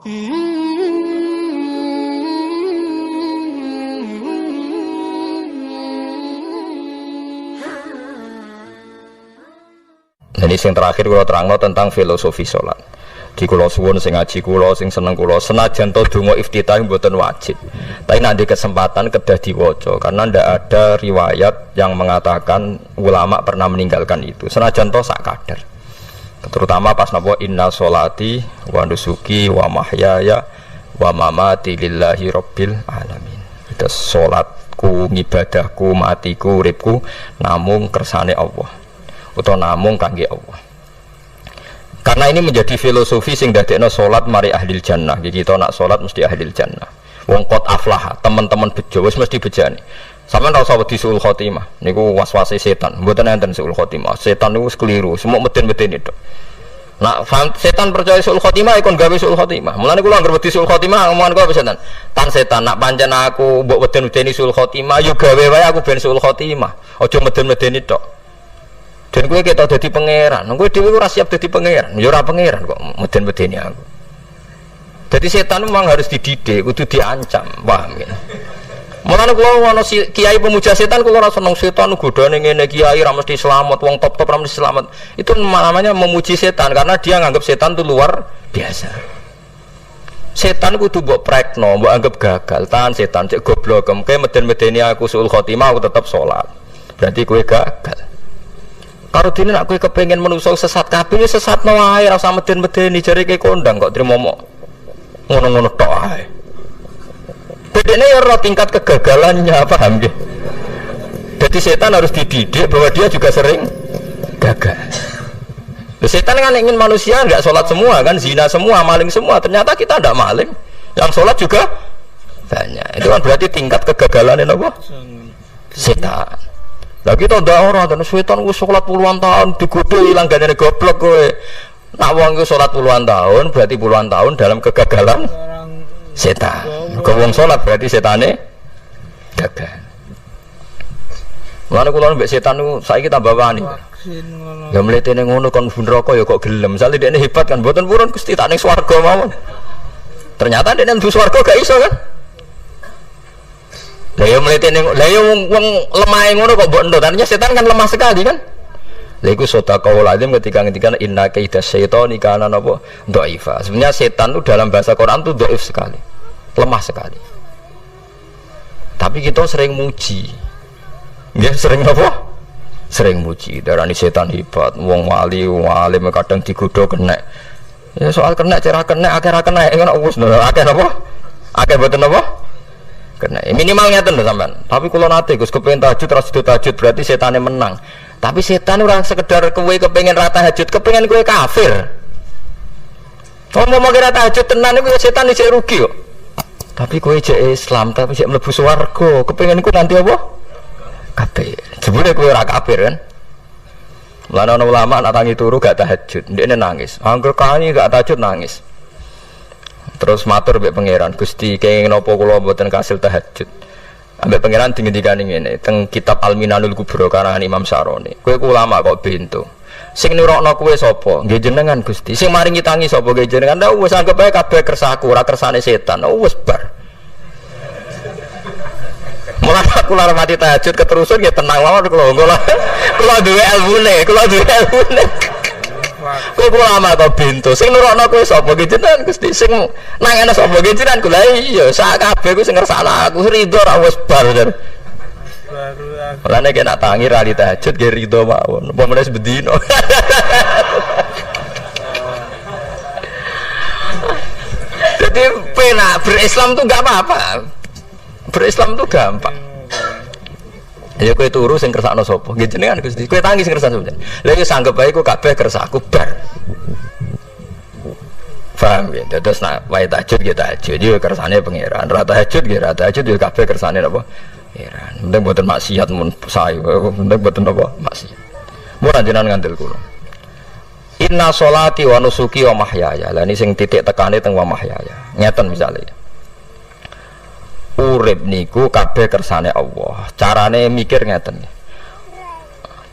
Jadi yang terakhir kalau terangno tentang filosofi sholat. Di kula suwun sing ngaji kula sing seneng kula senajan to donga iftitah mboten wajib. Tapi nanti kesempatan kedah diwaca karena ndak ada riwayat yang mengatakan ulama pernah meninggalkan itu. Senajan to sak kadar. Terutama pas napa inna sholati wa nusuki wa mahyaya wa mamati lillahi rabbil alamin. Itu salatku, ngibadahku, matiku, uripku namung kersane Allah. Utawa namung kangge Allah. Karena ini menjadi filosofi sing dadekno salat mari ahlil jannah. Jadi kita nak salat mesti ahlil jannah. Wong qad aflaha, teman-teman bejo wis mesti bejane. Sampeyan ora usah wedi suul khotimah. Niku waswase setan. Mboten enten suul khotimah. Setan niku wis keliru, semua meden-meden itu. Nak setan percaya suul khotimah ikon gawe suul khotimah. Mulane kula anggere wedi suul khotimah ngomongan kok setan. Tan setan nak pancen aku mbok weden-wedeni suul khotimah yo gawe wae aku ben suul khotimah. Aja meden-medeni tok. Dan gue kita jadi pangeran, gue dewi gue siap jadi pangeran, ya ora pangeran kok meden-medeni aku. Jadi setan memang harus dididik, kudu diancam, paham ya? Mulane kula ana kiai pemuja setan kula ora seneng setan godane ngene kiai ra mesti selamat, wong top-top ra mesti selamat. Itu namanya memuji setan karena dia nganggap setan itu luar biasa. Setan kudu mbok prekno, mbok anggap gagal, tahan setan cek goblok, kowe meden-medeni aku suul khotimah aku tetap salat. Berarti kowe gagal. Karo dene nek kowe kepengin menungso sesat kabeh ya sesatno wae ora usah meden-medeni jare ke kondang kok trimo mok. Ngono-ngono tok ae. Bedene ya ora tingkat kegagalannya, paham nggih? Jadi setan harus dididik bahwa dia juga sering gagal. Setan kan ingin manusia enggak sholat semua kan, zina semua, maling semua. Ternyata kita enggak maling. Yang sholat juga banyak. Itu kan berarti tingkat kegagalan apa? Setan. Lah kita ndak ora tenan setan wis salat puluhan tahun digodho ilang gandane goblok kowe. Nak wong iku salat puluhan tahun berarti puluhan tahun dalam kegagalan setan. Kok wong salat berarti setane gagal. Mulane kula mbek setan niku saiki tambah wani. Ya mletene ngono kon neraka ya kok gelem. Misale dekne hebat kan mboten purun Gusti tak ning swarga mawon. Ternyata dekne mlebu swarga gak iso kan. Lah ya mletene lah ya wong lemah ngono kok mbok endo. Tadinya setan kan lemah sekali kan. Lah iku sedekahul azim ketika ngendikan inna kaida syaitani kana napa dhaifa. Sebenarnya setan itu dalam bahasa Quran itu dhaif sekali. Lemah sekali. Tapi kita sering muji. Nggih sering apa? Sering muji. Darani setan hebat, wong wali, wong alim kadang digodho kena. Ya soal kena cara kena akeh ra kena ngono wis akeh apa? Akeh boten apa? Kena minimal ngeten lho sampean. Tapi kula nate Gus kepengin tahajud terus tahajud berarti setane menang. Tapi setan ora sekedar kowe kepengin ra tahajud, kepengin kowe kafir. Wong mau kira tahajud tenan iku setan isih rugi kok. Tapi kowe jek Islam tapi jek mlebu swarga, kepengin iku nanti apa? Kafir. Jebule kowe ora kafir kan? Lan ana ulama nak tangi turu gak tahajud, ndekne nangis. Angger kani gak tahajud nangis. Terus matur mbek pangeran, Gusti kenging napa kula mboten kasil tahajud. Ambek pangeran dingendikane ngene, teng kitab Al-Minanul Kubra karangan Imam Syaroni. Kowe ku ulama kok bento. Sing nurokno kowe sapa? Nggih jenengan Gusti. Sing maringi tangi sapa? Nggih jenengan. Lah wis anggap ae kabeh kersaku, ora kersane setan. Wis bar. Mulane aku lara mati tahajud keterusan nggih tenang mawon kula duwe ilmune, Kowe ulama to bento. Sing nurokno kowe sapa nggih jenengan Gusti? Sing nangane sapa nggih jenengan? Kula iya sak kabeh ku sing ngersakno aku rido ra wis bar. Mulane nek nak tangi ra tahajud nggih rido mawon. Apa meneh bedino. Jadi penak berislam tuh gak apa-apa. Berislam tuh gampang. Ya kowe turu sing kersakno sapa? Nggih jenengan Gusti. Kowe tangi sing kersakno sapa? Lah iki sanggep bae ku kabeh kersaku bar. Paham ya? Terus nak wae tahajud ya tahajud yo kersane pangeran. Ra tahajud ya ra tahajud yo kabeh kersane napa? Pangeran. Penting mboten maksiat mun sae. Penting mboten napa? Maksiat. Mun jenengan ngandel kula. Inna sholati wa nusuki wa mahyaya. Lah ini sing titik tekane teng wa mahyaya. Ngeten misalnya. Urip niku kabeh kersane Allah. Carane mikir ngeten.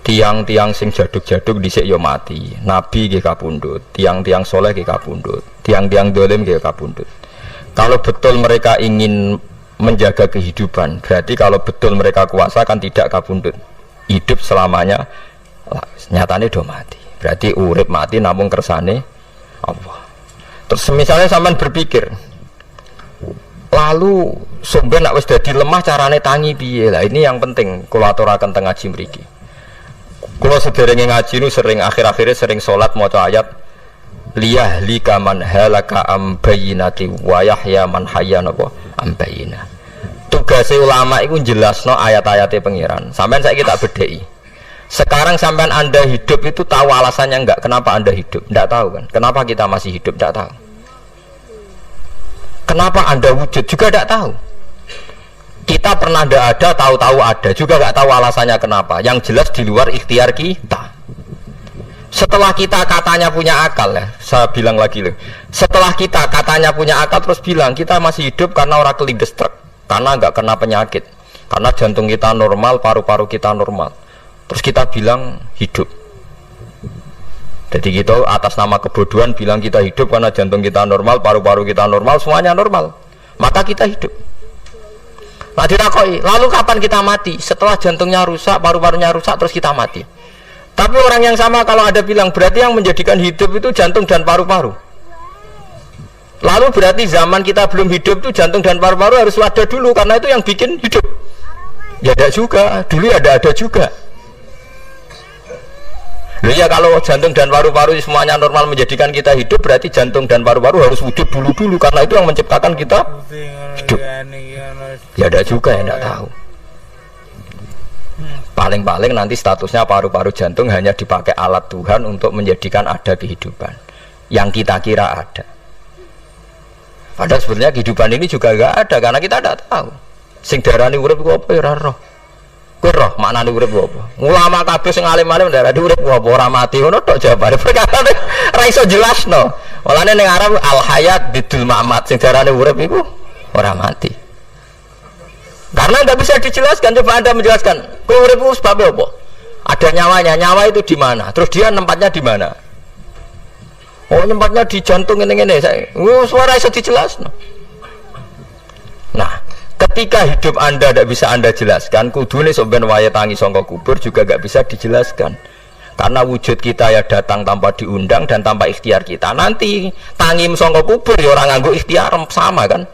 tiang-tiang sing jaduk-jaduk dhisik ya mati, nabi nggih kapundhut, tiang-tiang soleh nggih kapundhut, tiang-tiang dolim nggih kapundhut. Kalau betul mereka ingin menjaga kehidupan, berarti kalau betul mereka kuasa kan tidak kapundhut, hidup selamanya. Nyatane do mati, berarti urip mati namung kersane Allah. Terus misalnya sampean berpikir, lalu sumber nak wis dadi lemah carane tangi piye? Lah ini yang penting kula aturaken teng ngaji mriki. Kula sederenge ngaji nu sering akhir-akhirnya sering salat maca ayat liyahlika man halaka am bayyinati wa yahya man hayya napa am bayyinah. Tugase ulama iku jelasno ayat-ayate pengiran. Sampeyan saiki tak bedheki. Sekarang sampean Anda hidup itu tahu alasannya enggak? Kenapa Anda hidup? Enggak tahu kan? Kenapa kita masih hidup? Enggak tahu. Kenapa Anda wujud? Juga enggak tahu. Kita pernah ada, tahu-tahu ada, juga nggak tahu alasannya kenapa. Yang jelas di luar ikhtiar kita. Setelah kita katanya punya akal ya, saya bilang lagi loh. Setelah kita katanya punya akal terus bilang kita masih hidup karena orang kelindes truk, karena nggak kena penyakit, karena jantung kita normal, paru-paru kita normal. Terus kita bilang hidup. Jadi kita atas nama kebodohan bilang kita hidup karena jantung kita normal, paru-paru kita normal, semuanya normal. Maka kita hidup. Nah ditakoi, lalu kapan kita mati? Setelah jantungnya rusak, paru-parunya rusak, terus kita mati. Tapi orang yang sama kalau ada bilang berarti yang menjadikan hidup itu jantung dan paru-paru. Lalu berarti zaman kita belum hidup itu jantung dan paru-paru harus ada dulu karena itu yang bikin hidup. Ya ada juga, dulu ada juga. Loh ya kalau jantung dan paru-paru semuanya normal menjadikan kita hidup, berarti jantung dan paru-paru harus wujud dulu karena itu yang menciptakan kita hidup. Ya ada juga yang tidak tahu. Paling-paling nanti statusnya paru-paru jantung hanya dipakai alat Tuhan untuk menjadikan ada kehidupan yang kita kira ada. Padahal sebenarnya kehidupan ini juga enggak ada karena kita tidak tahu. Sing darani urip ku apa ya ora roh. Kowe roh maknane urip apa? Ulama kabeh sing alim-alim darani urip apa ora mati ngono tok jawabane. Perkara ora iso jelasno. Walane ning Arab al hayat bidul mamat sing darani urip iku ora mati. Karena tidak bisa dijelaskan. Coba Anda menjelaskan. Kowe urip itu sebabnya apa? Ada nyawanya. Nyawa itu di mana? Terus dia tempatnya di mana? Oh, tempatnya di jantung ini. Suara iso dijelasno. Nah, ketika hidup Anda tidak bisa Anda jelaskan, kudune sampeyan waya tangi sangka kubur juga tidak bisa dijelaskan. Karena wujud kita ya datang tanpa diundang dan tanpa ikhtiar kita. Nanti tangi sangka kubur ya orang nganggo ikhtiar sama kan?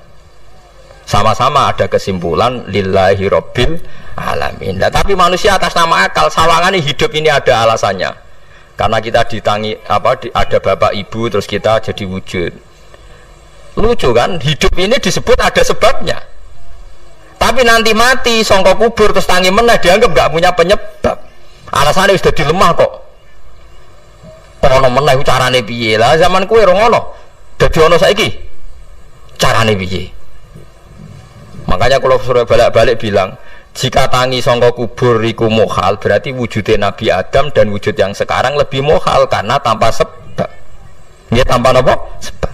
Sama-sama ada kesimpulan lillahi rabbil alamin. Nah, tapi manusia atas nama akal sawangane hidup ini ada alasannya. Karena kita ditangi ada bapak ibu terus kita jadi wujud. Lucu kan? Hidup ini disebut ada sebabnya. Tapi nanti mati sangka kubur terus tangi meneh dianggap enggak punya penyebab. Alasannya sudah dilemah kok. Ono meneh carane piye? Lah zaman kuwe ora ngono. Dadi ono saiki. Carane piye? Makanya kalau suruh balik-balik bilang jika tangi sangka kubur iku mukhal berarti wujudnya Nabi Adam dan wujud yang sekarang lebih mukhal karena tanpa sebab. Ya tanpa apa? Sebab.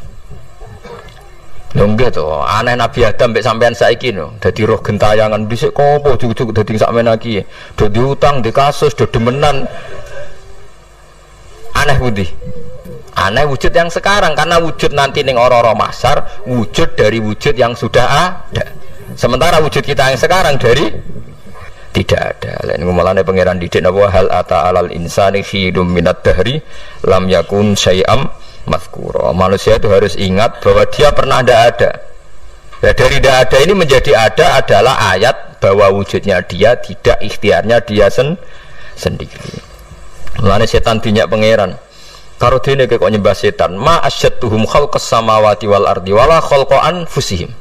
Lho nggih to, aneh Nabi Adam mbek sampean saiki no. Dadi roh gentayangan dhisik kopo cucuk dadi sakmene iki. Do diutang, di kasus, do demenan. Aneh pundi? Aneh wujud yang sekarang karena wujud nanti ning ora-ora mahsyar wujud dari wujud yang sudah ada. Sementara wujud kita yang sekarang dari tidak ada. Lain ngumalane pangeran didik napa hal ata alal insani khidum minat dahri lam yakun syai'am mazkura. Manusia itu harus ingat bahwa dia pernah ada. Nah, dari tidak ada ini menjadi ada adalah ayat bahwa wujudnya dia tidak ikhtiarnya dia sendiri. Mulane setan dinyak pangeran. Karo dene kok nyembah setan, ma asyadtuhum khalqas samawati wal ardi wala khalqa anfusihim.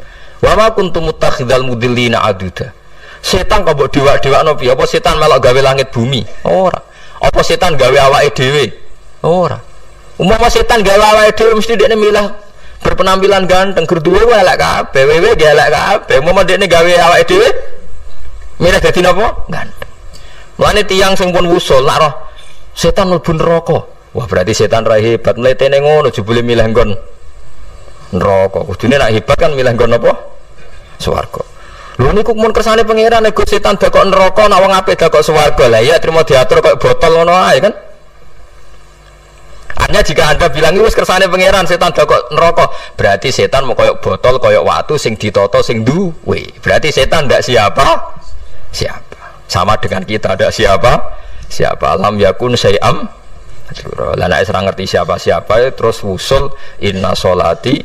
Wa ma kuntum muttakhidal mudillina aduda. Setan kok mbok dewa-dewakno piye? Apa setan melok gawe langit bumi? Ora. Apa setan gawe awake dhewe? Ora. Umpama setan gawe awake dhewe mesti dekne milah berpenampilan ganteng, gerduwe elek kabeh, wewe elek kabeh. Umpama dekne gawe awake dhewe milah dadi napa? Ganteng. Mulane tiyang sing pun wusul nak roh setan mlebu neraka. Wah berarti setan ra hebat, mletene ngono jebule milih nggon neraka. Kudune nak hebat kan milih nggon apa? Swarga. Lho niku mun kersane pangeran nego setan dakok neraka nek wong apik dakok swarga. Lah iya trimo diatur kok botol ngono ae kan. Hanya jika Anda bilang wis kersane pangeran setan dakok neraka, berarti setan mau koyok botol, koyok watu sing ditata sing duwe. Berarti setan ndak siapa? Siapa. Sama dengan kita ada siapa? Siapa? Lam yakun syai'am. Lah nek ora ngerti siapa-siapa terus wusul inna sholati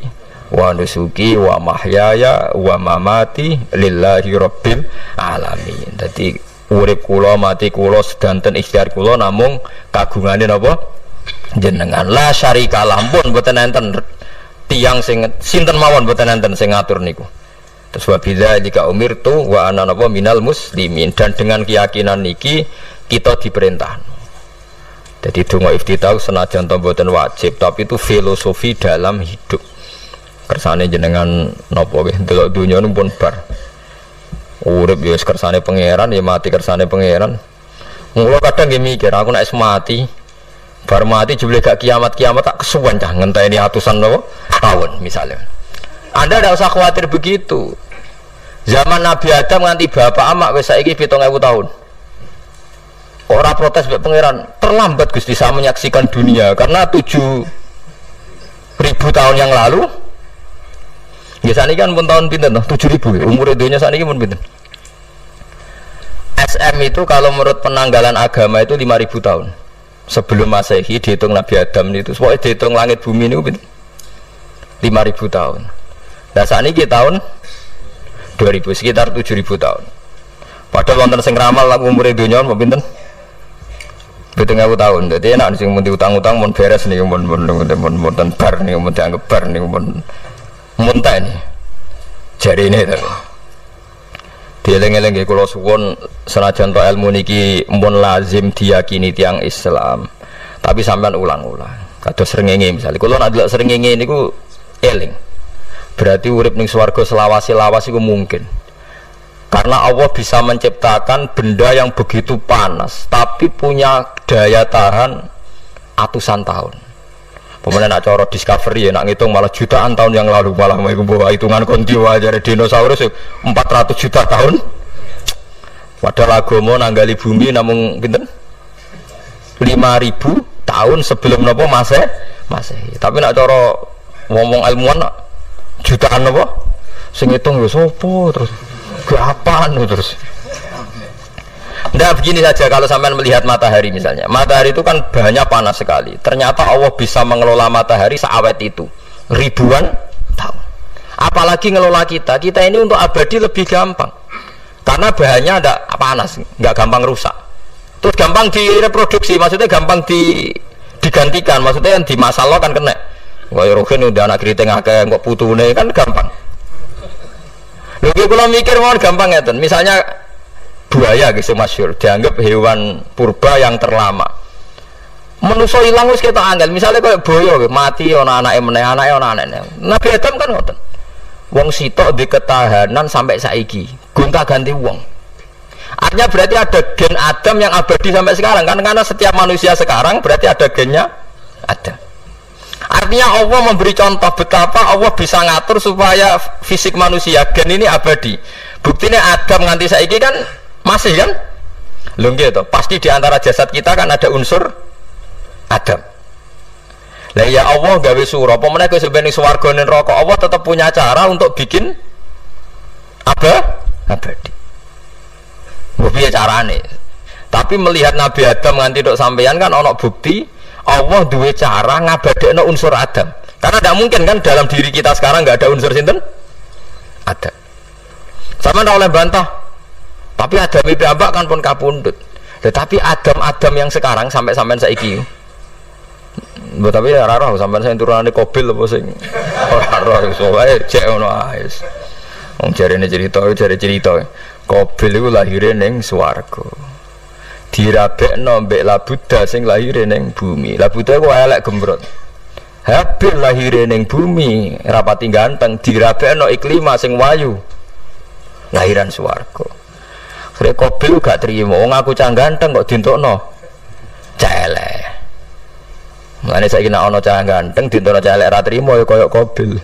wa nusuki wa mahyaya wa mamati lillahi rabbil alamin. Dadi urip kula mati kula sedanten ikhtiar kula namung kagungane napa jenengan. La syarika lampun mboten enten tiyang sing sinten mawon mboten enten sing ngatur niku. Terus wa bidzalika umirtu wa ana napa minal muslimin, dan dengan keyakinan niki kita diperintah. Jadi donga iftitah senajan to mboten wajib tapi itu filosofi dalam hidup. Kersane jenengan nopo nggih delok dunya nu pun bar. Urip ya kersane pangeran ya mati kersane pangeran. Mula kadang nggih mikir aku nek mati bar mati jebule gak kiamat-kiamat tak kesuwen cah ngenteni atusan nopo tahun misalnya. Anda tidak usah khawatir begitu. Zaman Nabi Adam nganti bapak amak wis saiki 7.000 tahun. Orang protes mbek pangeran, terlambat Gusti saya menyaksikan dunia karena 7.000 tahun yang lalu. Biasanya kan pun tahun pinten toh 7.000 umur dunia saat ini pun pinten. SM itu kalau menurut penanggalan agama itu 5.000 tahun sebelum Masehi dihitung Nabi Adam itu. Soalnya dihitung langit bumi ini pinten 5.000 tahun. Nah saat ini tahun 2000 sekitar 7.000 tahun. Padahal wonten sing ramal umur dunia mau pinten 7.000 tahun. Jadi enak sing mun diutang-utang mun beres nih mun bar nih mun dianggap bar nih mun muntah ini jari ini dieling-eling nggih kula suwun senajan to ilmu niki mun lazim diyakini tiyang Islam tapi sampean ulang-ulang kados srengenge misalnya kula nek delok srengenge niku eling berarti urip ning swarga selawase-lawas iku mungkin karena Allah bisa menciptakan benda yang begitu panas tapi punya daya tahan atusan tahun. Pemenang nak coro discovery ya nak ngitung malah jutaan tahun yang lalu malah mau bawa hitungan kontiwa dari dinosaurus 400 juta tahun. Padahal agama nanggali bumi namun pinten 5.000 tahun sebelum nopo Masehi. Tapi nak coro ngomong ilmuwan nak jutaan nopo sing ngitung yo sopo terus keapaan terus. Nah begini saja kalau sampai melihat matahari misalnya. Matahari itu kan bahannya panas sekali. Ternyata Allah bisa mengelola matahari seawet itu ribuan tahun. Apalagi ngelola kita. Kita ini untuk abadi lebih gampang. Karena bahannya ada panas, nggak gampang rusak. Terus gampang direproduksi, maksudnya gampang digantikan. Maksudnya yang di masa lo kan kena. Wah Rohin udah anak keriting akeh kok putune kan gampang. Lho kalau mikir mau gampang ya, misalnya buaya gitu masyhur dianggap hewan purba yang terlama. Manusia hilang wis ketok angel. Misalnya kayak boyo mati ana anake meneh, anake ana anake. Nabi Adam kan ngoten. Wong sitok di ketahanan sampai saiki, gonta-ganti wong. Artinya berarti ada gen Adam yang abadi sampai sekarang kan karena setiap manusia sekarang berarti ada gennya ada. Artinya Allah memberi contoh betapa Allah bisa ngatur supaya fisik manusia gen ini abadi. Buktinya Adam nganti saiki kan masih kan? Lho nggih to, pasti di antara jasad kita kan ada unsur Adam. Lah ya Allah gawe sura, apa meneh kowe sebenarnya swarga ning neraka, Allah tetap punya cara untuk bikin abadi. Mbok piye carane? Tapi melihat Nabi Adam nganti tok sampeyan kan ana bukti Allah duwe cara ngabadekno unsur Adam. Karena tidak mungkin kan dalam diri kita sekarang nggak ada unsur sinten? Adam. Sama ndak oleh bantah. Tapi Adam itu ambak kan pun kapundut. Tetapi Adam yang sekarang sampai saiki. Mbok tapi ora roh sampean sing turunane Kobil apa sing ora roh iso wae cek ngono ae. Wong jarene cerita. Kobil iku lahire ning swarga. Dirabekno mbek Labuda sing lahire ning bumi. Labuda ku elek gembrot. Habil lahire ning bumi rapati ganteng dirabekno Iklima sing wayu. Lahiran swarga. Sre Kobil gak trimo, wong aku cah ganteng kok dintokno cah elek. Mulane saiki nek ana cah ganteng dintokno cah elek ra trimo ya koyo Kobil.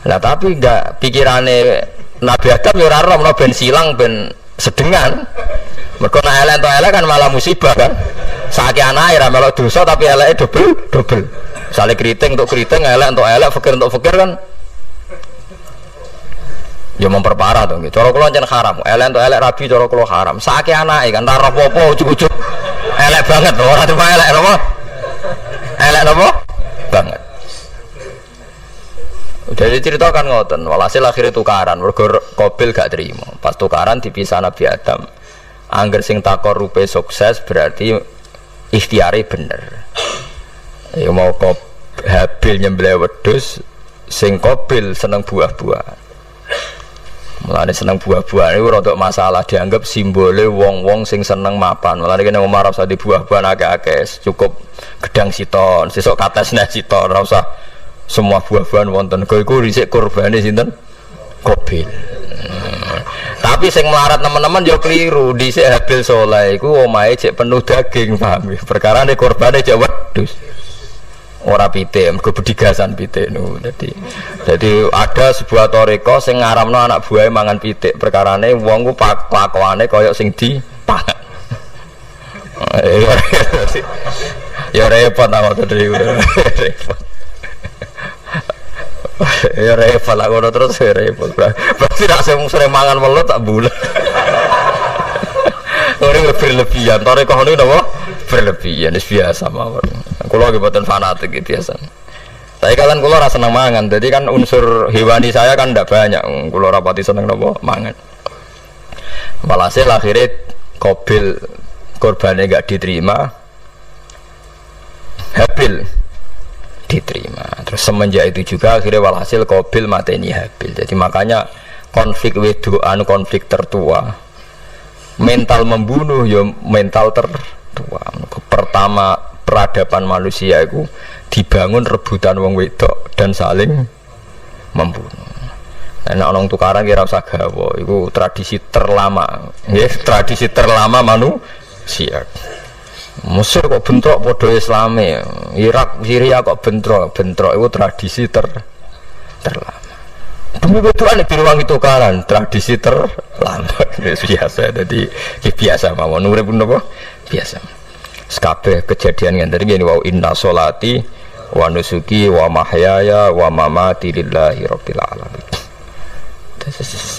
Lah tapi enggak pikirane Nabi Adam ya ora rom ben silang ben sedengan. Mergo nek elek entuk elek kan malah musibah kan. Saiki anake ra melok dosa tapi eleke double. Misale keriting untuk keriting, elek untuk elek, fakir untuk fakir kan ya memperparah to nggih. Cara kula jan haram. Elek untuk elek rabi cara kula haram. Saiki anake kan ora apa-apa ujug-ujug elek banget lho, ora cuma elek apa? Elek apa? Banget. Udah diceritakan ngoten, walhasil akhirnya tukaran, mergo Qabil gak terima. Pas tukaran dipisah Nabi Adam. Angger sing takor rupe sukses berarti ikhtiari bener. Ya mau Habil nyembelih wedhus, sing Qabil seneng buah-buahan. Mulane seneng buah-buahan iku rada masalah, dianggap simbole wong-wong sing seneng mapan. Mulane kene wong Arab sadi buah-buahan akeh-akeh, cukup gedang siton, sesuk katesne siton, ora usah semua buah-buahan wonten. Iku dhisik kurbane sinten? Qabil. Tapi sing melarat teman-teman yo keliru, dhisik Habil saleh iku omahe cek penuh daging, paham ya? Perkara ne korbane cek wedhus. Ora pitik, mergo bedigasan pitik niku. Jadi ada sebuah toreko sing ngaramno anak buahe mangan pitik. Perkarane wong ku kelakuane kaya sing dipangan. Ya repot awak dhewe. Repot. Ya repot lah ngono terus repot. Berarti nek sering mangan welut tak bulet. Orang berlebihan, toreko niku napa? Berlebihan, biasa mawon. Kula nggih mboten fanatik biasa. Tapi kalian kula ora seneng mangan, jadi kan unsur hewani saya kan ndak banyak. Kula rapati seneng napa mangan. Walhasil akhirnya Qabil korbannya gak diterima, Habil diterima. Terus semenjak itu juga akhirnya walhasil Qabil mateni Habil. Jadi makanya konflik wedoan, konflik tertua, mental membunuh ya mental tertua. Pertama peradaban manusia itu dibangun rebutan wong wedok dan saling membunuh. Nek ana tukaran kira usah gawa, iku tradisi terlama. Nggih, tradisi terlama manusia. Mesir kok bentrok padha Islame, Irak, Syria kok bentrok iku tradisi terlama. Demi betulan di ruang itu tukaran, tradisi terlama. Biasa, jadi biasa mawon urip napa? Biasa. Sekabeh kejadian ngene iki wa inna sholati wa nusuki wa mahyaya wa mamati lillahi rabbil alamin.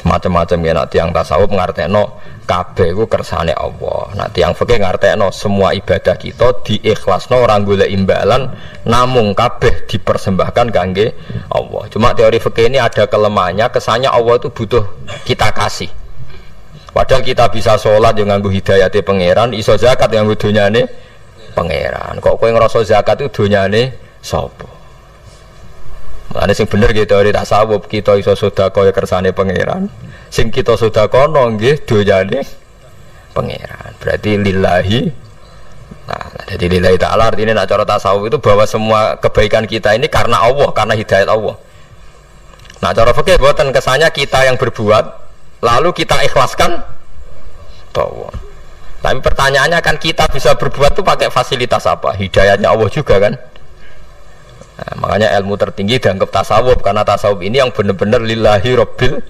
Macam-macam ya nak tiang tasawuf ngartekno kabeh iku kersane Allah. Nak tiang fikih ngartekno semua ibadah kita diikhlasno ora golek imbalan, namung kabeh dipersembahkan kangge Allah. Cuma teori fikih ini ada kelemahannya, kesannya Allah itu butuh kita kasih. Padahal kita bisa sholat yang nganggo hidayate pangeran, iso zakat yang nganggo donyane pangeran. Kok kowe ngrasa zakat itu donyane sapa? Mulane sing bener gitu teori tasawuf, kita iso sedekah ya kersane pangeran. Sing kita sedekahno nggih donyane pangeran. Berarti lillahi. Nah, jadi lillahi ta'ala artinya nak cara tasawuf itu bahwa semua kebaikan kita ini karena Allah, karena hidayat Allah. Nah, cara fikih boten kesannya kita yang berbuat lalu kita ikhlaskan Allah. Tapi pertanyaannya kan kita bisa berbuat itu pakai fasilitas apa? Hidayatnya Allah juga kan? Nah, makanya ilmu tertinggi dianggap tasawuf, karena tasawuf ini yang benar-benar lillahi rabbil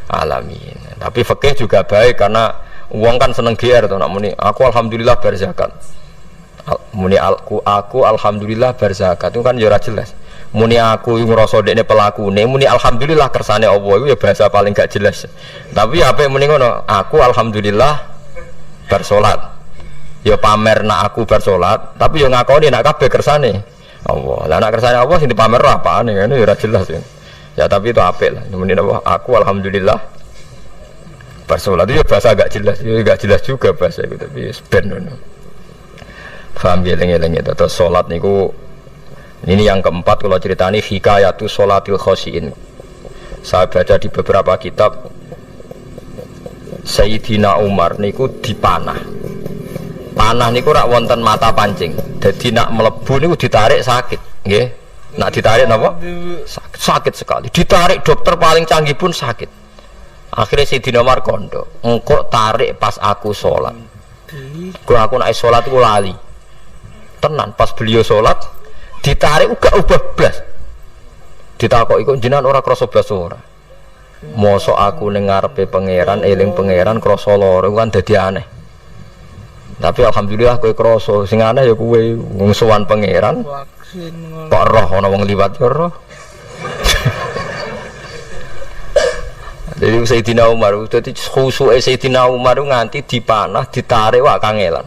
alamin. Tapi fikih juga baik karena uang kan seneng GR tuh, nak muni aku alhamdulillah berzakat. Muni aku alhamdulillah berzakat itu kan ya ora jelas. Muni aku ngrasa dekne pelakune, muni alhamdulillah kersane Allah itu ya bahasa paling gak jelas. Tapi apa muni ngono, aku alhamdulillah bersolat. Ya pamer nak aku bersolat, tapi ya ngakoni nak kabeh kersane Allah. Lah nek kersane Allah sing dipamer apane ngene ya ora jelas ya. Ya tapi itu apik lah. Muni apa? Aku alhamdulillah bersolat itu ya bahasa agak jelas. Ya enggak jelas juga bahasa itu tapi ben ngono. Paham geleng-geleng itu. Terus salat niku ini yang keempat kalau ceritani hikayatu sholatil khosyin. Saya baca di beberapa kitab Sayyidina Umar niku dipanah. Panah niku rak wonten mata pancing. Jadi nak melebu niku ditarik sakit, nggih. Nak ditarik napa? Sakit sekali. Ditarik dokter paling canggih pun sakit. Akhirnya Sayyidina Umar kondo, engkau tarik pas aku sholat. Kalau aku nak sholat aku lali. Tenan pas beliau sholat ditarik uga ubah blas. Ditakok iku jenengan ora krasa blas ora. Mosok aku ning ngarepe pangeran eling pangeran krasa lara kan dadi aneh. Tapi alhamdulillah kowe krasa sing aneh ya kowe wong sowan pangeran. Kok roh ana wong liwat ya roh. Jadi Sayyidina Umar dadi khusuke Sayyidina Umar nganti dipanah ditarik wak kangelan.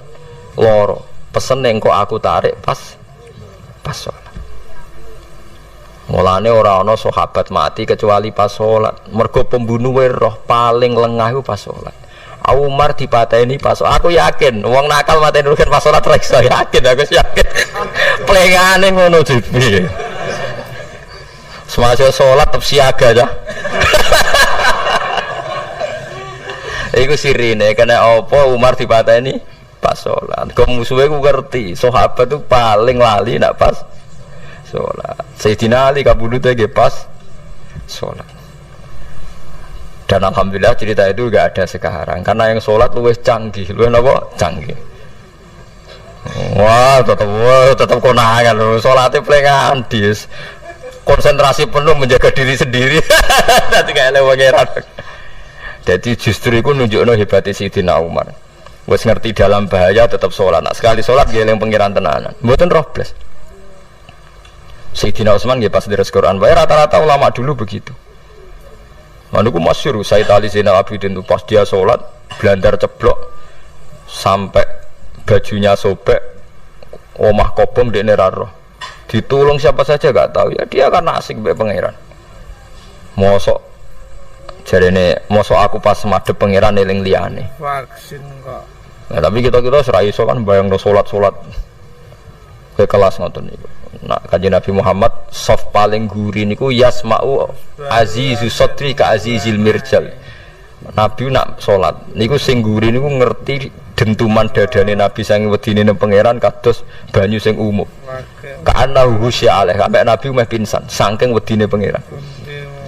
Loro. Pesen ning kok aku tarik pas salat. Mulane ora ana sahabat mati kecuali pas salat. Mergo pembunuhe roh paling lengah iku pas salat. Umar dipateni pas aku yakin wong nakal mateni rugen pas salat ra iso yakin aku yakin. Plengane ngono jipi. Semasa salat tetep siaga ya. Iku sirine kena apa Umar dipateni pas salat. Kok musuhe ku ngerti, sahabat tuh paling lali nak pas salat. Sayyidina Ali kabudute nggih pas salat. Dan alhamdulillah cerita itu enggak ada sekarang karena yang salat luwih canggih, luwih napa? Canggih. Wah, tetap konangan lho. Salate plengan dis. Konsentrasi penuh menjaga diri sendiri. Dadi kayak lewengeran. Jadi justru itu nunjukno hebatnya Sayyidina Umar. Wes ngerti dalam bahaya tetap sholat. Nah, sekali sholat dia yang pengiran tenanan. Mboten roh blas. Sayyidina Utsman nggih pas deres Quran. Wae rata-rata ulama dulu begitu. Manuku masyhur Sayyid Ali Zainal Abidin itu pas dia sholat blandar ceblok sampai bajunya sobek, omah kobong dekne ra roh. Ditulung siapa saja gak tahu ya dia karena asik mbek pangeran. Mosok jarene mosok aku pas madhep pangeran eling liyane. Vaksin kok. Nah, tapi kita ora iso kan bayangno salat-salat ke kelas ngoten niku. Nah, Kanjeng Nabi Muhammad soft paling guri niku yasma'u azizu sotri ka azizil mirjal. Nabi nak salat niku sing guri niku ngerti dentuman dadane Nabi sange wedine nang pangeran kados banyu sing umum. Kana husya aleh sampai Nabi meh pingsan saking wedine pangeran.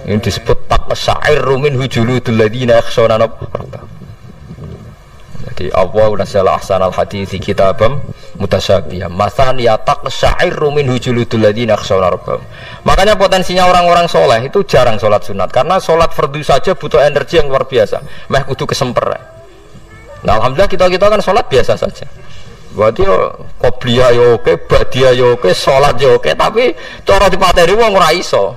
Ini disebut taqsa'ir min hujuludul ladina yakhshawna rabbahum. Jadi Allah nazzala ahsanal hadithi kitabam mutasyabiham. Masalan ya taqsa'ir min hujuludul ladina yakhshawna rabbahum. Makanya potensinya orang-orang soleh itu jarang sholat sunat karena sholat fardu saja butuh energi yang luar biasa. Meh kudu kesemper. Nah, alhamdulillah kita kan sholat biasa saja. Berarti qobliyah ya oke, ba'diyah ya oke, sholat ya oke, tapi cara dipateni wong ora iso.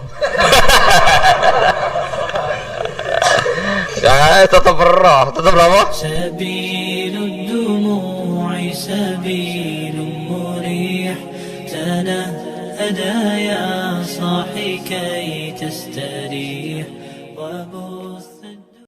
Ya tetap roh, tetap apa? Sabilud dumu'i sabilun murih tanahada ya sahi kay tastarih wa